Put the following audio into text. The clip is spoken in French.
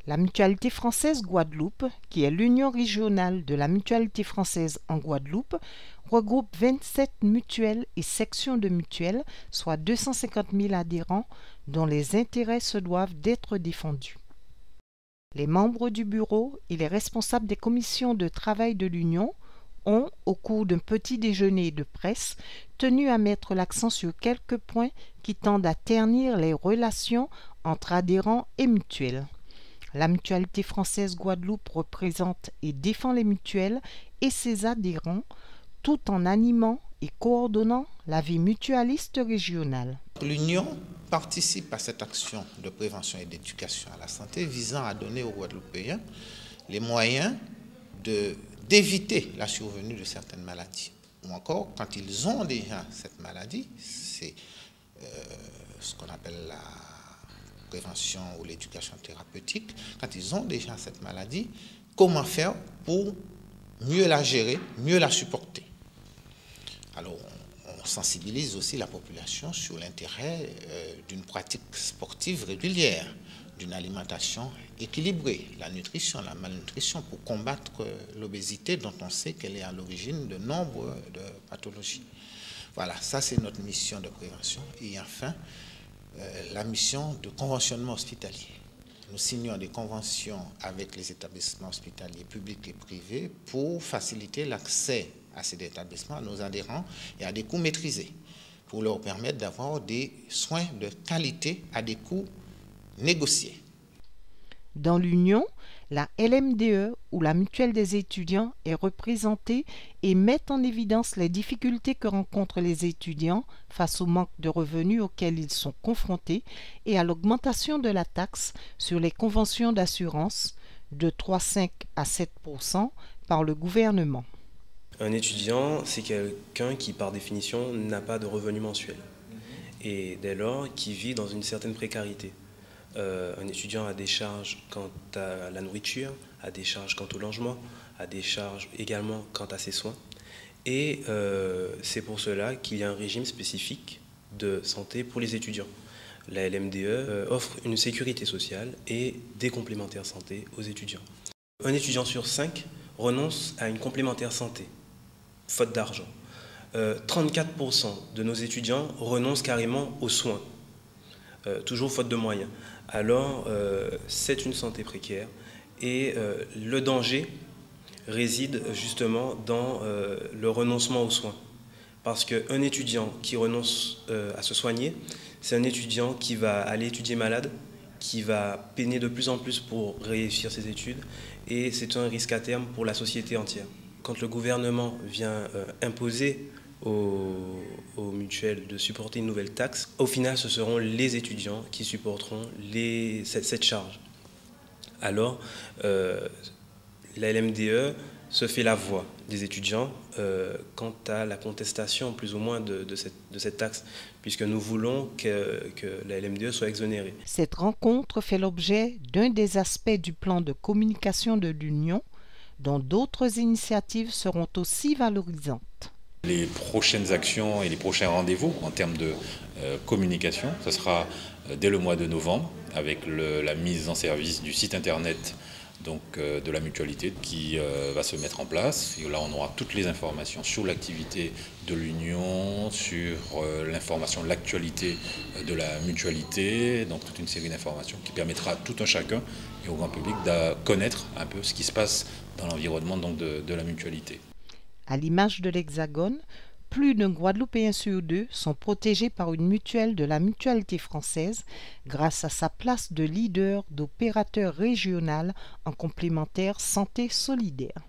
La Mutualité française Guadeloupe, qui est l'union régionale de la Mutualité française en Guadeloupe, regroupe 27 mutuelles et sections de mutuelles, soit 250 000 adhérents, dont les intérêts se doivent d'être défendus. Les membres du bureau et les responsables des commissions de travail de l'Union ont, au cours d'un petit déjeuner de presse, tenu à mettre l'accent sur quelques points qui tendent à ternir les relations entre adhérents et mutuelles. La Mutualité française Guadeloupe représente et défend les mutuelles et ses adhérents tout en animant et coordonnant la vie mutualiste régionale. L'Union participe à cette action de prévention et d'éducation à la santé visant à donner aux Guadeloupéens les moyens d'éviter la survenue de certaines maladies. Ou encore, quand ils ont déjà cette maladie, c'est ce qu'on appelle la prévention ou l'éducation thérapeutique, quand ils ont déjà cette maladie, comment faire pour mieux la gérer, mieux la supporter. Alors, on sensibilise aussi la population sur l'intérêt d'une pratique sportive régulière, d'une alimentation équilibrée, la nutrition, la malnutrition, pour combattre l'obésité dont on sait qu'elle est à l'origine de nombre de pathologies. Voilà, ça c'est notre mission de prévention. Et enfin, la mission de conventionnement hospitalier. Nous signons des conventions avec les établissements hospitaliers publics et privés pour faciliter l'accès à ces établissements, à nos adhérents, et à des coûts maîtrisés, pour leur permettre d'avoir des soins de qualité à des coûts négociés. Dans l'Union, la LMDE ou la Mutuelle des étudiants est représentée et met en évidence les difficultés que rencontrent les étudiants face au manque de revenus auxquels ils sont confrontés et à l'augmentation de la taxe sur les conventions d'assurance de 3,5 à 7% par le gouvernement. Un étudiant, c'est quelqu'un qui, par définition, n'a pas de revenu mensuel et dès lors qui vit dans une certaine précarité. Un étudiant a des charges quant à la nourriture, a des charges quant au logement, a des charges également quant à ses soins. Et c'est pour cela qu'il y a un régime spécifique de santé pour les étudiants. La LMDE offre une sécurité sociale et des complémentaires santé aux étudiants. Un étudiant sur 5 renonce à une complémentaire santé, faute d'argent. 34% de nos étudiants renoncent carrément aux soins, toujours faute de moyens. Alors, c'est une santé précaire et le danger réside justement dans le renoncement aux soins. Parce qu'un étudiant qui renonce à se soigner, c'est un étudiant qui va aller étudier malade, qui va peiner de plus en plus pour réussir ses études et c'est un risque à terme pour la société entière. Quand le gouvernement vient imposer aux mutuelles de supporter une nouvelle taxe, au final ce seront les étudiants qui supporteront cette charge. Alors la LMDE se fait la voix des étudiants quant à la contestation plus ou moins de cette taxe, puisque nous voulons que la LMDE soit exonérée. Cette rencontre fait l'objet d'un des aspects du plan de communication de l'Union, dont d'autres initiatives seront aussi valorisantes. Les prochaines actions et les prochains rendez-vous en termes de communication, ce sera dès le mois de novembre avec la mise en service du site internet de la mutualité qui va se mettre en place. Et là, on aura toutes les informations sur l'activité de l'Union, sur l'information de l'actualité de la mutualité, donc toute une série d'informations qui permettra à tout un chacun et au grand public de connaître un peu ce qui se passe dans l'environnement de la mutualité. À l'image de l'Hexagone, plus d'un Guadeloupéen sur 2 sont protégés par une mutuelle de la Mutualité française grâce à sa place de leader d'opérateur régional en complémentaire santé solidaire.